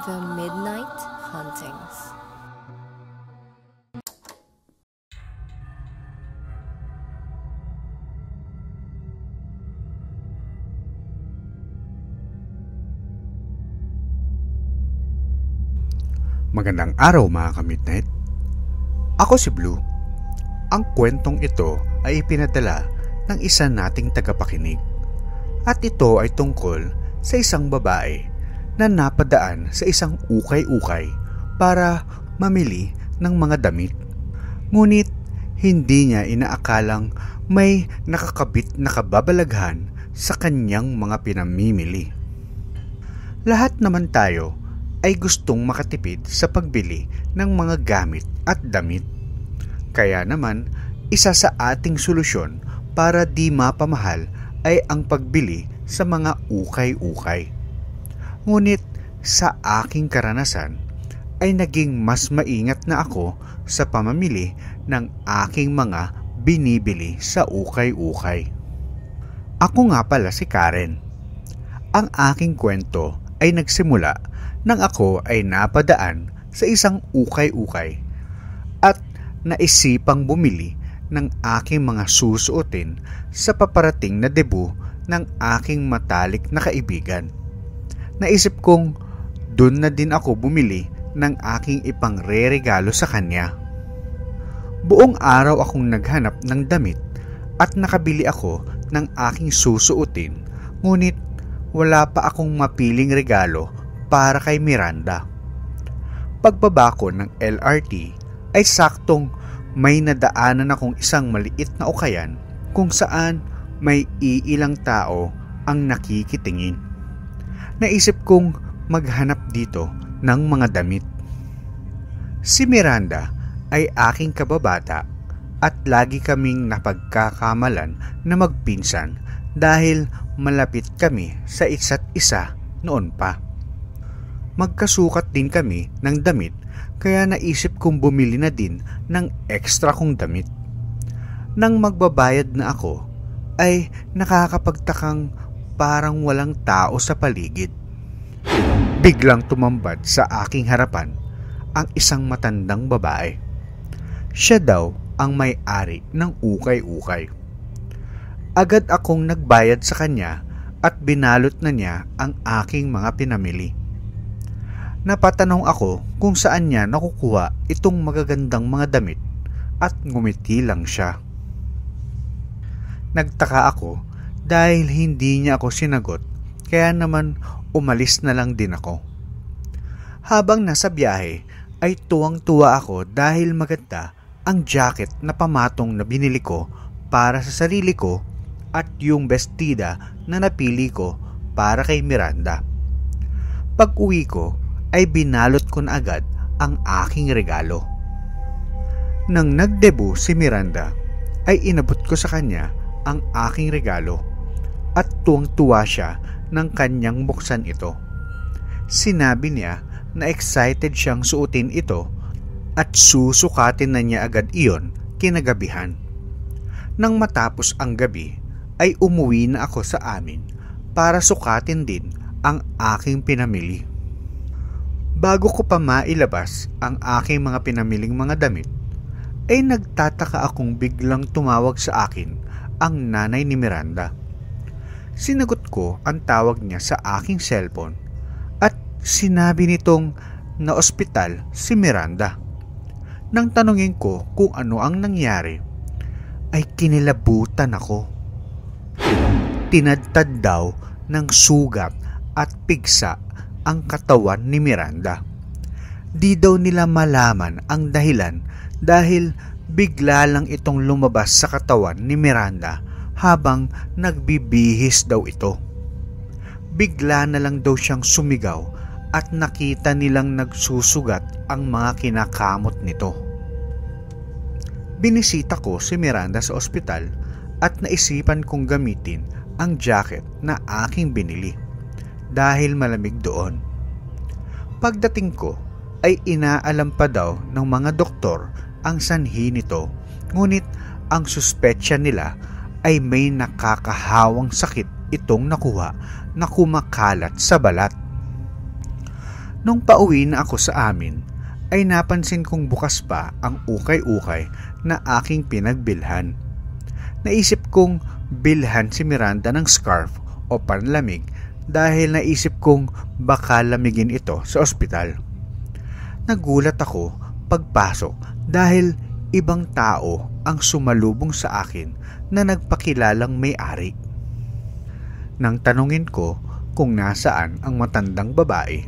The Midnight Hauntings. Magandang araw mga ka-Midnight. Ako si Blue. Ang kwentong ito ay ipinadala ng isa nating tagapakinig. At ito ay tungkol sa isang babae na napadaan sa isang ukay-ukay para mamili ng mga damit. Ngunit hindi niya inaakalang may nakakabit na kababalaghan sa kanyang mga pinamimili. Lahat naman tayo ay gustong makatipid sa pagbili ng mga gamit at damit. Kaya naman, isa sa ating solusyon para di mapamahal ay ang pagbili sa mga ukay-ukay. Ngunit sa aking karanasan ay naging mas maingat na ako sa pamamili ng aking mga binibili sa ukay-ukay. Ako nga pala si Karen. Ang aking kwento ay nagsimula nang ako ay napadaan sa isang ukay-ukay at naisipang bumili ng aking mga susuotin sa paparating na debut ng aking matalik na kaibigan. Naisip kong dun na din ako bumili ng aking ipangre-regalo sa kanya. Buong araw akong naghanap ng damit at nakabili ako ng aking susuotin, ngunit wala pa akong mapiling regalo para kay Miranda. Pagbaba ko ng LRT ay saktong may nadaanan akong isang maliit na ukayan kung saan may iilang tao ang nakikitingin. Naisip kong maghanap dito ng mga damit. Si Miranda ay aking kababata at lagi kaming napagkakamalan na magpinsan dahil malapit kami sa isa't isa noon pa. Magkasukat din kami ng damit kaya naisip kong bumili na din ng extra kong damit. Nang magbabayad na ako ay nakakapagtakang parang walang tao sa paligid. Biglang tumambad sa aking harapan ang isang matandang babae. Siya daw ang may-ari ng ukay-ukay. Agad akong nagbayad sa kanya at binalot na niya ang aking mga pinamili. Napatanong ako kung saan niya nakukuha itong magagandang mga damit at ngumiti lang siya. Nagtaka ako dahil hindi niya ako sinagot, kaya naman umalis na lang din ako. Habang nasa biyahe ay tuwang-tuwa ako dahil maganda ang jacket na pamatong na binili ko para sa sarili ko at yung bestida na napili ko para kay Miranda. Pag-uwi ko ay binalot ko na agad ang aking regalo. Nang nagdebut si Miranda ay inabot ko sa kanya ang aking regalo at tuwang-tuwa siya nang kanyang buksan ito. Sinabi niya na excited siyang suotin ito at susukatin na niya agad iyon kinagabihan. Nang matapos ang gabi ay umuwi na ako sa amin para sukatin din ang aking pinamili. Bago ko pa mailabas ang aking mga pinamiling mga damit, ay nagtataka akong biglang tumawag sa akin ang nanay ni Miranda. Sinagot ko ang tawag niya sa aking cellphone at sinabi nitong na ospital si Miranda. Nang tanungin ko kung ano ang nangyari, ay kinilabutan ako. Tinadtad daw ng sugat at pigsa ang katawan ni Miranda. Di daw nila malaman ang dahilan dahil bigla lang itong lumabas sa katawan ni Miranda habang nagbibihis daw ito. Bigla na lang daw siyang sumigaw at nakita nilang nagsusugat ang mga kinakamot nito. Binisita ko si Miranda sa ospital at naisipan kong gamitin ang jacket na aking binili dahil malamig doon. Pagdating ko ay inaalam pa daw ng mga doktor ang sanhi nito, ngunit ang suspetsya nila ay may nakakahawang sakit itong nakuha na kumakalat sa balat. Nung pauwi na ako sa amin, ay napansin kong bukas pa ang ukay-ukay na aking pinagbilhan. Naisip kong bilhan si Miranda ng scarf o panlamig dahil naisip kong baka lamigin ito sa ospital. Nagulat ako pagpasok dahil ibang tao ang sumalubong sa akin na nagpakilalang may-ari. Nang tanungin ko kung nasaan ang matandang babae,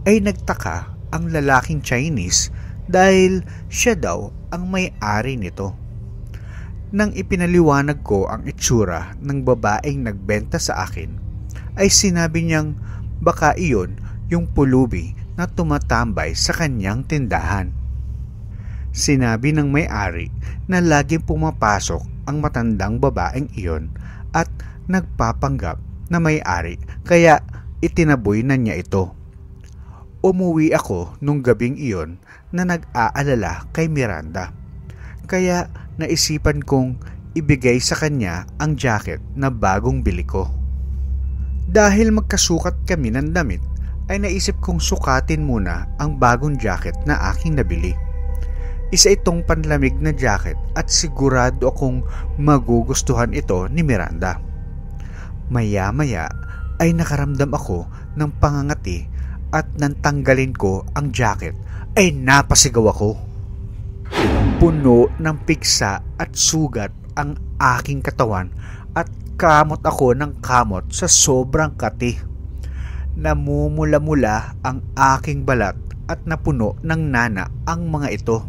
ay nagtaka ang lalaking Chinese dahil siya daw ang may-ari nito. Nang ipinaliwanag ko ang itsura ng babaeng nagbenta sa akin, ay sinabi niyang baka iyon yung pulubi na tumatambay sa kanyang tindahan. Sinabi ng may-ari na laging pumapasok ang matandang babaeng iyon at nagpapanggap na may-ari kaya itinaboy na niya ito. Umuwi ako nung gabing iyon na nag-aalala kay Miranda. Kaya naisipan kong ibigay sa kanya ang jacket na bagong bili ko. Dahil magkasukat kami ng damit, ay naisip kong sukatin muna ang bagong jacket na aking nabili. Isa itong panlamig na jacket at sigurado akong magugustuhan ito ni Miranda. Maya-maya ay nakaramdam ako ng pangangati at nang tanggalin ko ang jacket ay napasigaw ako. Puno ng piksa at sugat ang aking katawan at kamot ako ng kamot sa sobrang kati. Namumula-mula ang aking balat at napuno ng nana ang mga ito.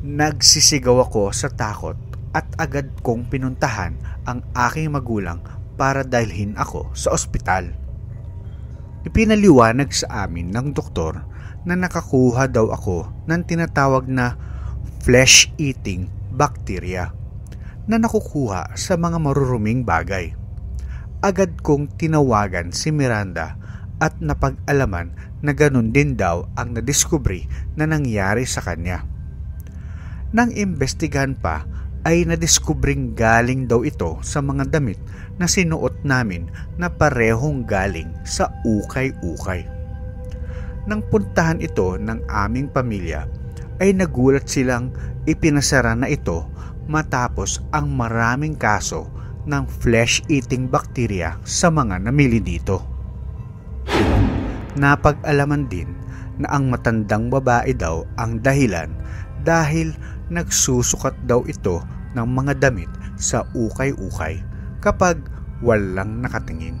Nagsisigaw ako sa takot at agad kong pinuntahan ang aking magulang para dalhin ako sa ospital. Ipinaliwanag sa amin ng doktor na nakakuha daw ako ng tinatawag na flesh-eating bacteria na nakukuha sa mga maruruming bagay. Agad kong tinawagan si Miranda at napag-alaman na ganun din daw ang nadiskubre na nangyari sa kanya. Nang imbestigahan pa ay nadiskubring galing daw ito sa mga damit na sinuot namin na parehong galing sa ukay-ukay. Nang puntahan ito ng aming pamilya ay nagulat silang ipinasara na ito matapos ang maraming kaso ng flesh-eating bacteria sa mga namili dito. Napag-alaman din na ang matandang babae daw ang dahilan dahil nagsusukat daw ito ng mga damit sa ukay-ukay kapag walang nakatingin.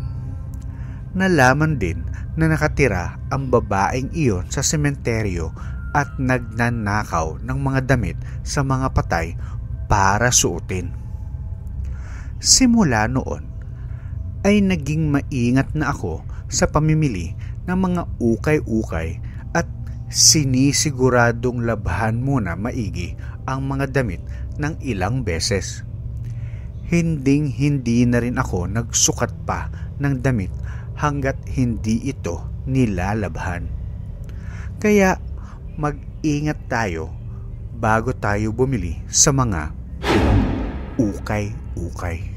Nalaman din na nakatira ang babaeng iyon sa sementeryo at nagnanakaw ng mga damit sa mga patay para suotin. Simula noon ay naging maingat na ako sa pamimili ng mga ukay-ukay at sinisiguradong labhan muna maigi ang mga damit ng ilang beses. Hinding-hindi na rin ako nagsukat pa ng damit hanggat hindi ito nilalabhan. Kaya mag-ingat tayo bago tayo bumili sa mga ukay-ukay.